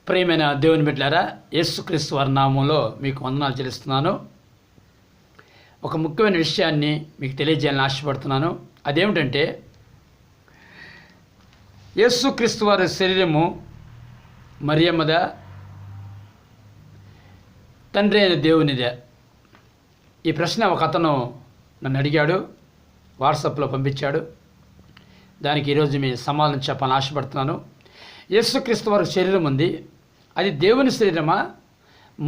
ప్రియమైన దేవుని బిడ్డలారా, యేసుక్రీస్తు వారి నామంలో మీకు వందనాలు చెల్లిస్తున్నాను. ఒక ముఖ్యమైన విషయాన్ని మీకు తెలియజేయాలని ఆశపడుతున్నాను. అదేమిటంటే, యేసుక్రీస్తు వారి శరీరము మరియమ్మదా, తండ్రి అయిన దేవునిదే? ఈ ప్రశ్న ఒక అతను నన్ను అడిగాడు, వాట్సాప్లో పంపించాడు. దానికి ఈరోజు మీ సమాధానం చెప్పాలని ఆశపడుతున్నాను. యేసుక్రీస్తు వారి శరీరం ఉంది, అది దేవుని శరీరమా,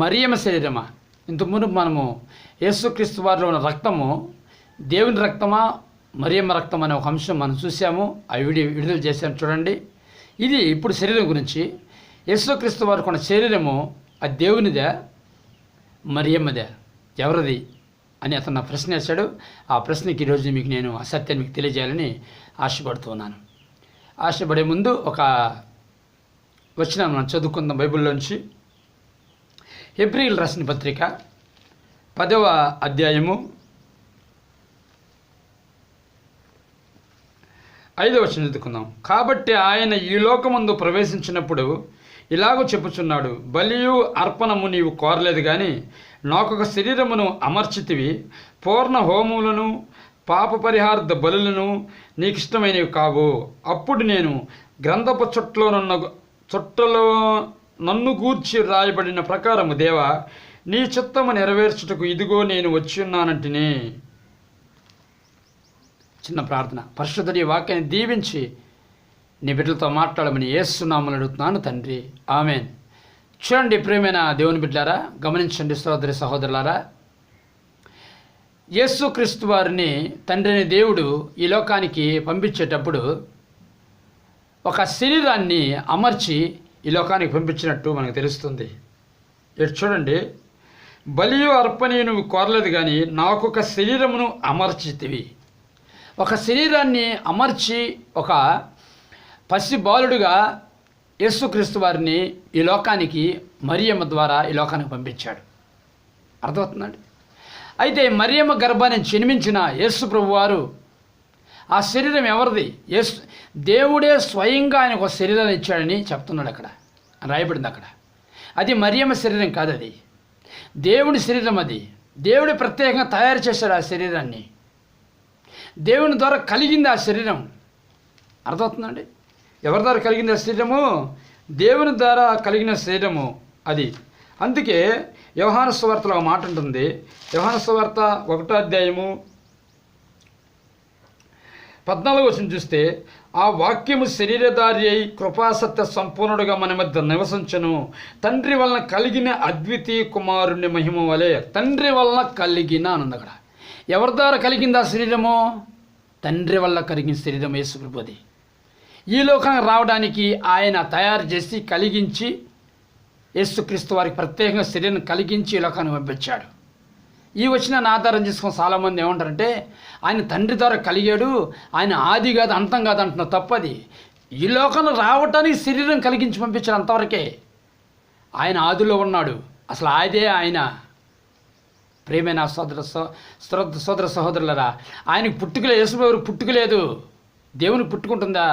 మరియమ్మ శరీరమా? ఇంతకుముందు మనము యేసుక్రీస్తు వారిలో ఉన్న రక్తము దేవుని రక్తమా, మరియమ్మ రక్తం అనే ఒక అంశం మనం చూసాము. ఆ విడుదల చేశాను, చూడండి. ఇది ఇప్పుడు శరీరం గురించి. యేసుక్రీస్తు వారికి ఉన్న శరీరము అది దేవునిదే, మరియమ్మదే, ఎవరిది అని అతను నా ప్రశ్న వేశాడు. ఆ ప్రశ్నకి ఈరోజు మీకు నేను ఆ సత్యాన్ని మీకు తెలియజేయాలని ఆశపడుతున్నాను. ఆశపడే ముందు ఒక వచ్చిన మనం చదువుకుందాం బైబిల్లోంచి. హెబ్రీయులకు రాసిన పత్రిక 10వ అధ్యాయము 5వ వచనం చదువుకుందాం. కాబట్టి ఆయన ఈ లోకమందు ప్రవేశించినప్పుడు ఇలాగూ చెప్పుచున్నాడు, బలియు అర్పణము నీవు కోరలేదు కానీ నాకొక శరీరమును అమర్చితివి, పూర్ణ హోమములను పాప పరిహార్థ బలులను నీకు ఇష్టమైనవి కావు. అప్పుడు నేను గ్రంథపు చుట్టలో నన్ను గూర్చి రాయబడిన ప్రకారము దేవా, నీ చిత్తము నెరవేర్చుటకు ఇదిగో నేను వచ్చి ఉన్నానంటిని. చిన్న ప్రార్థన. పరిశుద్ధుడి వాక్యాన్ని దీవించి నీ బిడ్డలతో మాట్లాడమని యేసు నామములో అడుగుతున్నాను తండ్రి, ఆమెన్. చూడండి ప్రియమైన దేవుని బిడ్డలారా, గమనించండి సోదరి సహోదరులారా. యేసుక్రీస్తు వారిని తండ్రి అయిన దేవుడు ఈ లోకానికి పంపించేటప్పుడు ఒక శరీరాన్ని అమర్చి ఈ లోకానికి పంపించినట్టు మనకు తెలుస్తుంది. ఇటు చూడండి, బలియు అర్పణి నువ్వు కోరలేదు కానీ నాకొక శరీరమును అమర్చితివి. ఒక శరీరాన్ని అమర్చి ఒక పసి బాలుడుగా యేసుక్రీస్తు వారిని ఈ లోకానికి మరియమ్మ ద్వారా ఈ లోకానికి పంపించాడు. అర్థమవుతుందండి? అయితే మరియమ్మ గర్భాన్ని జన్మించిన యేసు ప్రభు వారు ఆ శరీరం ఎవరిది? దేవుడే స్వయంగా ఆయనకు ఒక శరీరాన్ని ఇచ్చాడని చెప్తున్నాడు. అక్కడ రాయబడింది. అక్కడ అది మరియమ్మ శరీరం కాదు, అది దేవుని శరీరం. అది దేవుడు ప్రత్యేకంగా తయారు చేశాడు ఆ శరీరాన్ని. దేవుని ద్వారా కలిగింది ఆ శరీరం. అర్థమవుతుందండి? ఎవరి ద్వారా కలిగింది ఆ శరీరము? దేవుని ద్వారా కలిగిన శరీరము అది. అందుకే యోహాను సువార్తలో ఒక మాట ఉంటుంది. యోహాను సువార్త 1వ అధ్యాయము 14వ వచనం చూస్తే, ఆ వాక్యము శరీరధారి అయి కృపాసత్య సంపూర్ణుడుగా మన మధ్య నివసించను, తండ్రి వలన కలిగిన అద్వితీయ కుమారుని మహిమ వలె. తండ్రి వలన కలిగిన అన్నది. అక్కడ ఎవరి ద్వారా కలిగింది ఆ శరీరము? తండ్రి వల్ల కలిగిన శరీరం యేసు ప్రభుది. ఈ లోకానికి రావడానికి ఆయన తయారు చేసి కలిగించి యేసుక్రీస్తు వారికి ప్రత్యేకంగా శరీరం కలిగించి ఈ లోకానికి పంపించాడు. ఈ వచనాన్ని ఆధారం చేసుకుని చాలామంది ఏమంటారంటే, ఆయన తండ్రి ద్వారా కలిగాడు, ఆయన ఆది కాదు అంతం కాదు అంటున్నారు. తప్పది. ఈ లోకంలో రావటానికి శరీరం కలిగించి పంపించాడు, అంతవరకే. ఆయన ఆదిలో ఉన్నాడు, అసలు ఆదే ఆయన. ప్రేమైన సోదర సహోదరులరా, ఆయనకి పుట్టుకలేదు. యేసుప్రభువుకి పుట్టుకలేదు. దేవునికి పుట్టుకుంటుందా?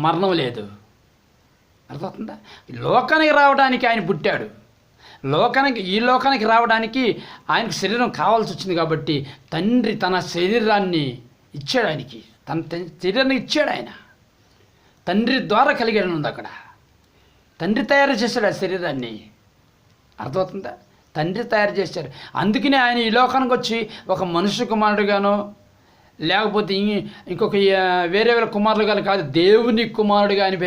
మరణం లేదు. అర్థమవుతుందా? లోకానికి రావడానికి ఆయన పుట్టాడు. ఈ లోకానికి రావడానికి ఆయనకు శరీరం కావాల్సి వచ్చింది. కాబట్టి తండ్రి తన శరీరాన్ని ఇచ్చాడు ఆయనకి. తన శరీరాన్ని ఇచ్చాడు ఆయన. తండ్రి ద్వారా కలిగాడు ఉంది. అక్కడ తండ్రి తయారు చేశాడు ఆ శరీరాన్ని. అర్థమవుతుందా? తండ్రి తయారు చేశాడు. అందుకనే ఆయన ఈ లోకానికి వచ్చి ఒక మనుష్య కుమారుడుగానో లేకపోతే ఇంకొక వేరే కుమారుడు కానీ కాదు, దేవుని కుమారుడుగా ఆయన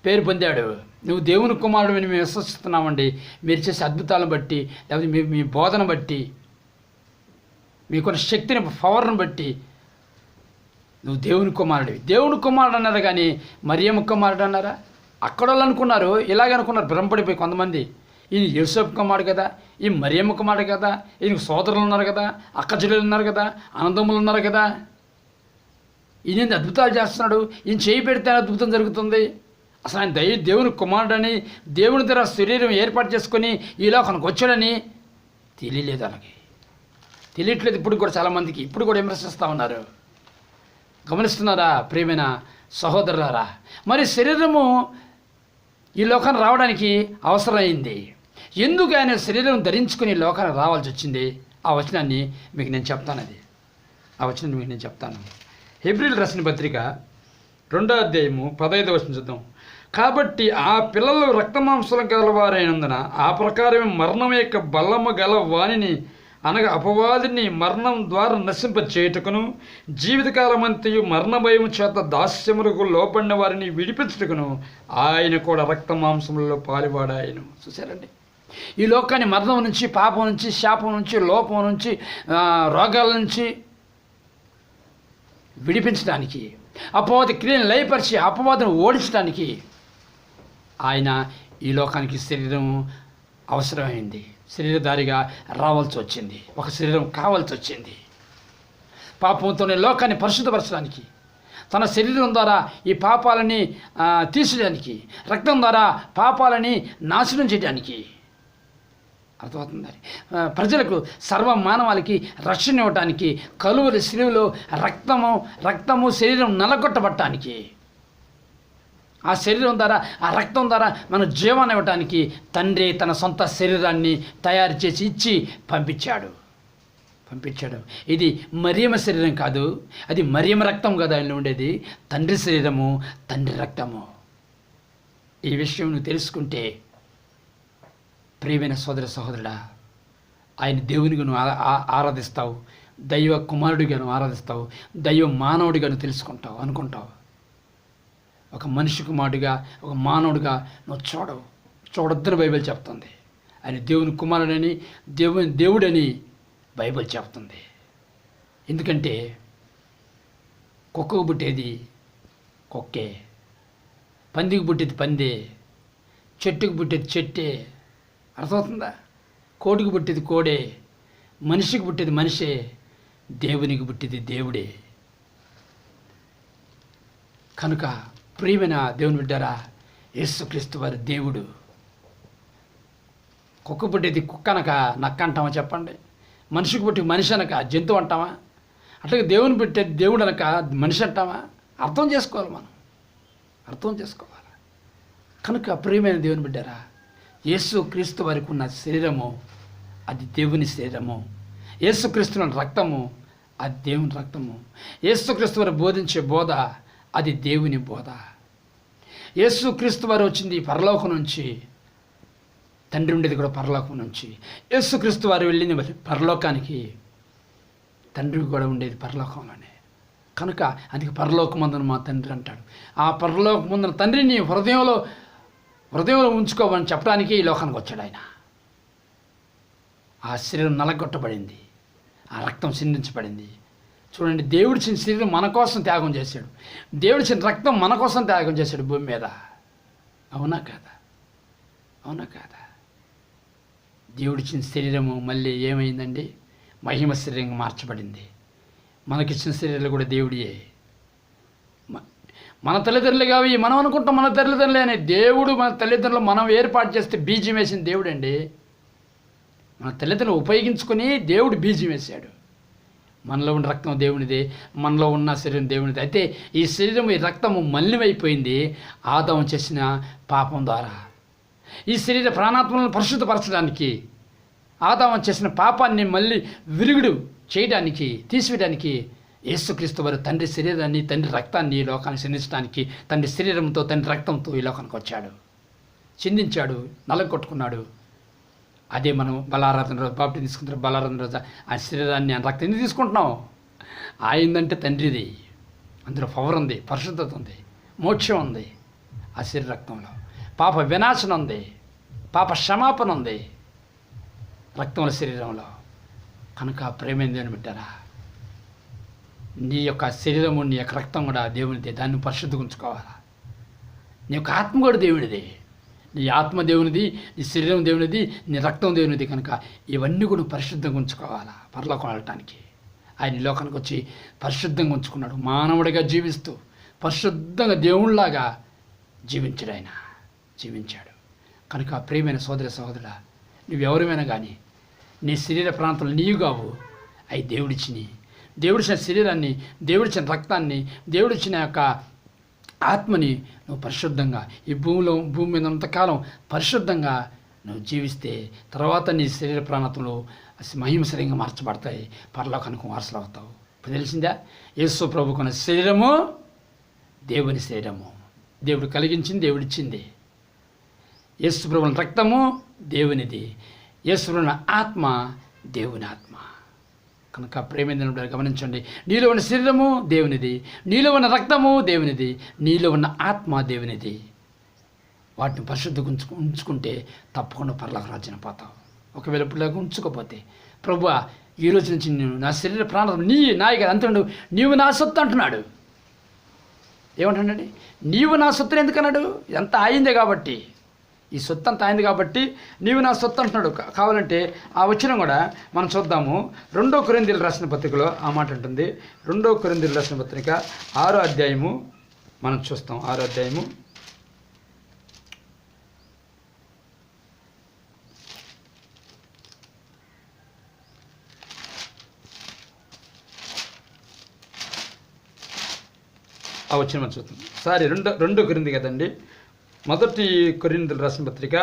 పేరు పొందాడు. నువ్వు దేవుని కుమారుడు అని మేము విశ్వసిస్తున్నామండి. మీరు చేసే అద్భుతాలను బట్టి, లేకపోతే మీ బోధన బట్టి, మీకున్న శక్తిని, పవర్ను బట్టి నువ్వు దేవుని కుమారుడివి. దేవుని కుమారుడు అన్నారు కానీ మరియమ్మ కుమారుడు అన్నారా? అక్కడ వాళ్ళు అనుకున్నారు, ఇలాగే అనుకున్నారు, భ్రమపడిపోయి కొంతమంది. ఈయన యోసేపు కుమారుడు కదా, ఈ మరియమ్మ కుమారుడు కదా, ఈయనకు సోదరులు ఉన్నారు కదా, అక్క చెల్లెలు ఉన్నారు కదా, అన్నదమ్ములు ఉన్నారు కదా, ఈయన అద్భుతాలు చేస్తున్నాడు, ఈయన చేయి పెడితే అద్భుతం జరుగుతుంది. అసలు ఆయన దేవుని కుమారుడని, దేవుని ద్వారా శరీరం ఏర్పాటు చేసుకొని ఈ లోకానికి వచ్చాడని తెలియలేదు. అలాగే తెలియట్లేదు ఇప్పుడు కూడా చాలామందికి. ఇప్పుడు కూడా విమర్శిస్తూ ఉన్నారు. గమనిస్తున్నారా ప్రియమైన సహోదరులారా? మరి శరీరము ఈ లోకాన్ని రావడానికి అవసరమైంది. ఎందుకు ఆయన శరీరం ధరించుకుని ఈ లోకానికి రావాల్సి వచ్చింది? ఆ వచనాన్ని మీకు నేను చెప్తాను. హెబ్రీయులకు రాసిన పత్రిక 2వ అధ్యాయము 15వ వచనం చూద్దాం. కాబట్టి ఆ పిల్లలు రక్తమాంసలు గలవారైనందున ఆ ప్రకారమే మరణం యొక్క బలము గల వానిని అనగా అపవాదిని మరణం ద్వారా నశింప చేయుటకును జీవితకాలమంతయు మరణ భయం చేత దాస్యములకు లోపడిన వారిని విడిపించుటకును ఆయన కూడా రక్తమాంసములలో పాలువాడాయను. చూశారండి, ఈ లోకాన్ని మరణం నుంచి, పాపం నుంచి, శాపం నుంచి, లోపం నుంచి, రోగాల నుంచి విడిపించడానికి, అపవాది క్రియను లయపరిచి అపవాదను ఓడించడానికి ఆయన ఈ లోకానికి శరీరం అవసరమైంది. శరీరధారిగా రావాల్సి వచ్చింది. ఒక శరీరం కావాల్సి వచ్చింది. పాపంతోనే లోకాన్ని పరిశుద్ధపరచడానికి, తన శరీరం ద్వారా ఈ పాపాలని తీసేయడానికి, రక్తం ద్వారా పాపాలని నాశనం చేయడానికి. అర్థమవుతుంది. ప్రజలకు సర్వ మానవాళికి రక్షణ ఇవ్వటానికి, కలువరి శిలువలో రక్తము శరీరం నలగొట్టబట్టడానికి, ఆ శరీరం ద్వారా, ఆ రక్తం ద్వారా మన జీవాన్ని ఇవ్వటానికి తండ్రి తన సొంత శరీరాన్ని తయారు చేసి ఇచ్చి పంపించాడు. ఇది మరియమ్మ శరీరం కాదు, అది మరియమ్మ రక్తం కాదు ఆయనలో ఉండేది, తండ్రి శరీరము, తండ్రి రక్తము. ఈ విషయం నువ్వు తెలుసుకుంటే ప్రియమైన సోదరుడా, ఆయన దేవునిగా నువ్వు ఆరాధిస్తావు, దైవ కుమారుడిగా నువ్వు ఆరాధిస్తావు, దైవ మానవుడిగా నువ్వు తెలుసుకుంటావు, అనుకుంటావు. ఒక మనిషి కుమారుడిగా, ఒక మానవుడిగా నువ్వు చూడొద్దని బైబిల్ చెప్తుంది. ఆయన దేవుని కుమారుడని, దేవుడని బైబిల్ చెప్తుంది. ఎందుకంటే కుక్కకు పుట్టేది కుక్కే, పందికి పుట్టేది పందే, చెట్టుకు పుట్టేది చెట్టే. అర్థమవుతుందా? కోడికి పుట్టేది కోడే, మనిషికి పుట్టేది మనిషే, దేవునికి పుట్టేది దేవుడే. కనుక ప్రియమైన దేవుని బిడ్డారా, యేసుక్రీస్తు వారి దేవుడు. కుక్క పుట్టేది కుక్క అనక నక్క అంటామా చెప్పండి? మనిషికి పుట్టి మనిషి అనక జంతువు అంటామా? అట్లాగే దేవుని పెట్టేది దేవుడు అనక మనిషి అంటామా? అర్థం చేసుకోవాలి, మనం అర్థం చేసుకోవాలి. కనుక ప్రియమైన దేవుని బిడ్డారా, యేసుక్రీస్తు వారికి ఉన్న శరీరము అది దేవుని శరీరము, యేసుక్రీస్తు రక్తము అది దేవుని రక్తము, యేసుక్రీస్తు వారు బోధించే బోధ అది దేవుని బోధ. యేసుక్రీస్తు వారు వచ్చింది పరలోకం నుంచి, తండ్రి ఉండేది కూడా పరలోకం నుంచి. యేసుక్రీస్తు వారు వెళ్ళింది పరలోకానికి, తండ్రి కూడా ఉండేది పరలోకంలోనే. కనుక అందుకే పరలోకమందున మా తండ్రి అంటాడు. ఆ పరలోకమందున తండ్రిని హృదయంలో ఉంచుకోమని చెప్పడానికి ఈ లోకానికి వచ్చాడు ఆయన. ఆ శరీరం నలగొట్టబడింది, ఆ రక్తం సిందించబడింది. చూడండి, దేవుడిచ్చిన శరీరం మన కోసం త్యాగం చేశాడు, దేవుడిచ్చిన రక్తం మన కోసం త్యాగం చేశాడు భూమి మీద. అవునా కాదా? దేవుడిచ్చిన శరీరము మళ్ళీ ఏమైందండి? మహిమ శరీరంగా మార్చబడింది. మనకిచ్చిన శరీరాలు కూడా దేవుడియే. మన తల్లిదండ్రులు కావి మనం అనుకుంటాం మన తల్లిదండ్రులే అని. దేవుడు మన తల్లిదండ్రులు మనం ఏర్పాటు చేస్తే బీజం వేసిన దేవుడు అండి. మన తల్లిదండ్రులు ఉపయోగించుకొని దేవుడు బీజం వేశాడు. మనలో ఉన్న రక్తం దేవునిదే, మనలో ఉన్న శరీరం దేవునిదే. అయితే ఈ శరీరం, ఈ రక్తము మలినమైపోయింది ఆదాము చేసిన పాపం ద్వారా. ఈ శరీర ప్రాణాత్మలను పరిశుద్ధపరచడానికి, ఆదాము చేసిన పాపాన్ని మళ్ళీ విరుగుడు చేయడానికి, తీసివేయడానికి యేసుక్రీస్తు వారు తండ్రి శరీరాన్ని, తండ్రి రక్తాన్ని ఈ లోకాన్ని చిందించడానికి తండ్రి శరీరంతో, తండ్రి రక్తంతో ఈ లోకానికి వచ్చాడు, చిందించాడు, నలగొట్టుకున్నాడు. అదే మనం బలారాధన రోజు బాప్టిజం తీసుకుంటారు. బలారాధన రోజు ఆ శరీరాన్ని, ఆ రక్తం ఎందుకు తీసుకుంటున్నాం? ఆయిందంటే తండ్రిది, అందులో పవర్ ఉంది, పరిశుద్ధత ఉంది, మోక్షం ఉంది. ఆ శరీర రక్తంలో పాప వినాశన ఉంది, పాప క్షమాపణ ఉంది రక్తంలో, శరీరంలో. కనుక ప్రేమేంది అని పెట్టారా, నీ యొక్క శరీరము, నీ యొక్క రక్తం కూడా దేవునిదే, దాన్ని పరిశుద్ధంగా ఉంచుకోవాలా. నీ యొక్క ఆత్మ కూడా దేవునిదే, నీ ఆత్మ దేవునిది, నీ శరీరం దేవునిది, నీ రక్తం దేవునిది. కనుక ఇవన్నీ కూడా పరిశుద్ధంగా ఉంచుకోవాలా పరలోకం వెళ్ళటానికి. ఆయన లోకానికి వచ్చి పరిశుద్ధంగా ఉంచుకున్నాడు, మానవుడిగా జీవిస్తూ పరిశుద్ధంగా దేవుళ్ళలాగా జీవించాడు. కనుక ప్రియమైన సోదరుడా, నువ్వెవరమైనా కానీ నీ శరీర ప్రాంతంలో నీవు కావు, అవి దేవుడిచ్చిన శరీరాన్ని, దేవుడిచ్చిన రక్తాన్ని, దేవుడిచ్చిన యొక్క ఆత్మని నువ్వు పరిశుద్ధంగా ఈ భూమి మీద అంతకాలం పరిశుద్ధంగా నువ్వు జీవిస్తే తర్వాత నీ శరీర ప్రాణతలు మహిమ శరీరంగా మార్చబడతాయి, పరలోకానికి వారసులు అవుతావు. ఇప్పుడు తెలిసిందా? యేసు ప్రభుకున్న శరీరము దేవుని శరీరము, దేవుడు కలిగించింది, దేవుడిచ్చింది. యేసు ప్రభువుల రక్తము దేవునిది, యేసు ప్రభువుల ఆత్మ దేవుని ఆత్మ. కనుక ప్రేమేంద్రుడు గమనించండి, నీలో ఉన్న శరీరము దేవునిది, నీలో ఉన్న రక్తము దేవునిది, నీలో ఉన్న ఆత్మ దేవునిది. వాటిని పరిశుద్ధంగా ఉంచుకుంటే తప్పకుండా పరలోక రాజ్యాన్ని పోతావు. ఒకవేళ ఇప్పుడు ఉంచుకోపోతే, ప్రభువా ఈ రోజు నుంచి నేను నా శరీర ప్రాణం నాయి కదా అంటున్నాడు, నీవు నా సొత్తు అంటున్నాడు. ఏమంటున్నాడు? నీవు నా సొత్తుని ఎందుకన్నాడు? ఇదంతా అయిందే కాబట్టి, ఈ సొత్తు అంతా అయింది కాబట్టి నీవు నా సొత్తు అంటున్నాడు. కావాలంటే ఆ వచనం కూడా మనం చూద్దాము. 2 కొరింథీయులు రాసిన పత్రికలో ఆ మాట ఉంటుంది. 2 కొరింథీయులు రాసిన పత్రిక 6వ అధ్యాయము మనం చూస్తాం. 6వ అధ్యాయము ఆ వచ్చిన మనం చూస్తాం. సారీ 2 కొరింథీ కదండి, 1 కొరింథీయులు రాసిన పత్రిక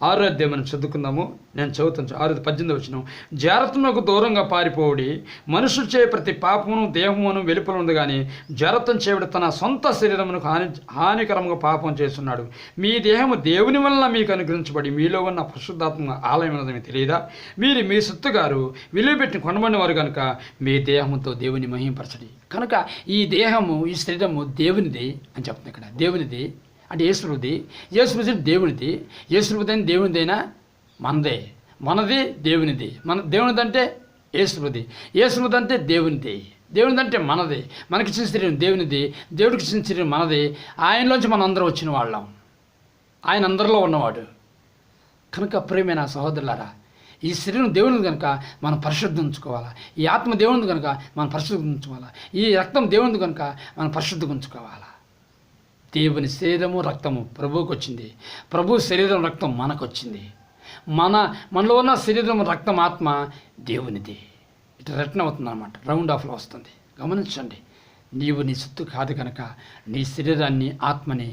6వ అధ్యాయం మనం చదువుకుందాము. నేను చదువుతాను. 6:18 వచనం. జారత్వమునకు దూరంగా పారిపోవుడి, మనుషులు చే ప్రతి పాపమును దేహమును వెలుపల ఉంది కానీ జారత్వం చేయబడి తన సొంత శరీరమునకు హానికరంగా పాపం చేస్తున్నాడు. మీ దేహము దేవుని వలన మీకు అనుగ్రహించబడి మీలో ఉన్న పరిశుద్ధాత్మ ఆలయం ఉన్నదని తెలియదా? మీరు మీ సొత్తుగారు విలువ పెట్టి కొనబడిన వారు కనుక మీ దేహముతో దేవుని మహింపరచడి. కనుక ఈ దేహము ఈ శరీరము దేవునిది అని చెప్తుంది ఇక్కడ. దేవునిది అంటే యేసుప్రభుది, యేసుప్రభు దేవునిది, యేసుప్రభుది అని దేవునిదైనా మనది దేవునిది. దేవునిది అంటే యేసుప్రభుది, యేసుప్రభుది అంటే దేవునిది, దేవునిది అంటే మనది. మనకి ఇచ్చిన శరీరం దేవునిది, దేవుడికి ఇచ్చిన శరీరం మనది. ఆయనలోంచి మనం అందరం వచ్చిన వాళ్ళం, ఆయన అందరిలో ఉన్నవాడు. కనుక ప్రియమైన సహోదరులారా, ఈ శరీరం దేవునిది కనుక మనం పరిశుద్ధం ఉంచుకోవాలా, ఈ ఆత్మ దేవునిది కనుక మనం పరిశుద్ధం ఉంచుకోవాలా, ఈ రక్తం దేవునిది కనుక మనం పరిశుద్ధంగా ఉంచుకోవాలా. దేవుని శరీరము రక్తము ప్రభువుకి వచ్చింది, ప్రభు శరీరం రక్తం మనకు వచ్చింది. మనలో ఉన్న శరీరం రక్తం ఆత్మ దేవునిది. ఇటు రిటర్న్ అవుతుంది అన్నమాట, రౌండ్ ఆఫ్లో వస్తుంది. గమనించండి, నీవు నీ సొత్తు కాదు కనుక నీ శరీరాన్ని, ఆత్మని,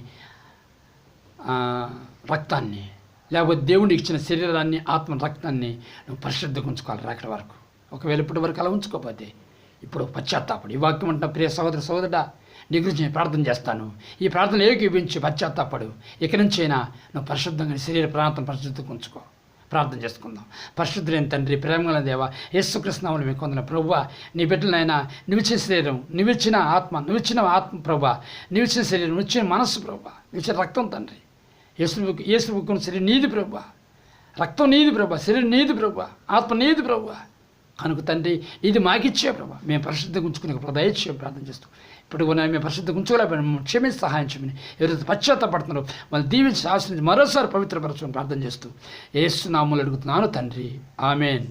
రక్తాన్ని, లేకపోతే దేవుడికి ఇచ్చిన శరీరాన్ని, ఆత్మ, రక్తాన్ని నువ్వు పరిశుద్ధంగా ఉంచుకోవాలి రాకడ వరకు. ఒకవేళ ఇప్పటి వరకు అలా ఉంచుకోకపోతే ఇప్పుడు పశ్చాత్తాపడు. ఈ వాక్యం అంట, ప్రియ సహోదరుడా, నీ గురించి నేను ప్రార్థన చేస్తాను. ఈ ప్రార్థన ఏకీపించి పశ్చాత్తాపడు. ఇక్కడి నుంచి అయినా నువ్వు పరిశుద్ధంగా శరీర ప్రాంతం పరిశుద్ధంగా ఉంచుకో. ప్రార్థన చేసుకుందాం. పరిశుద్ధులైన తండ్రి, ప్రేమగల దేవ, యేసుక్రీస్తునామములో మీకు వందనాలు. ప్రభువా, నీ బిడ్డలనైనా నువ్విచ్చిన శరీరం, నువ్విచ్చిన ఆత్మ, నువ్విచ్చిన ప్రభువా, నువ్విచ్చిన శరీరం, నువ్విచ్చిన మనస్సు ప్రభువా, నువ్విచ్చిన రక్తం తండ్రి, యేసుకున్న శరీరం నీది ప్రభువా, రక్తం నీది ప్రభువా, శరీరం నీది ప్రభువా, ఆత్మ నీది ప్రభువా. కనుక తండ్రి, ఇది మాకిచ్చే ప్రభా, మేము పరిశుద్ధంగా ఉంచుకునే దయచే ప్రార్థన చేస్తూ ఇప్పుడు మేము పరిశుద్ధంగా ఉంచుకోలేకపోయినా క్షమించి సహాయం చేయమని, ఎవరైతే పశ్చాత్తపడుతున్నారో వాళ్ళు దీవించి ఆశ్రయించి మరోసారి పవిత్రపరచమని ప్రార్థన చేస్తూ యేసు నామములో అడుగుతున్నాను తండ్రి, ఆమెన్.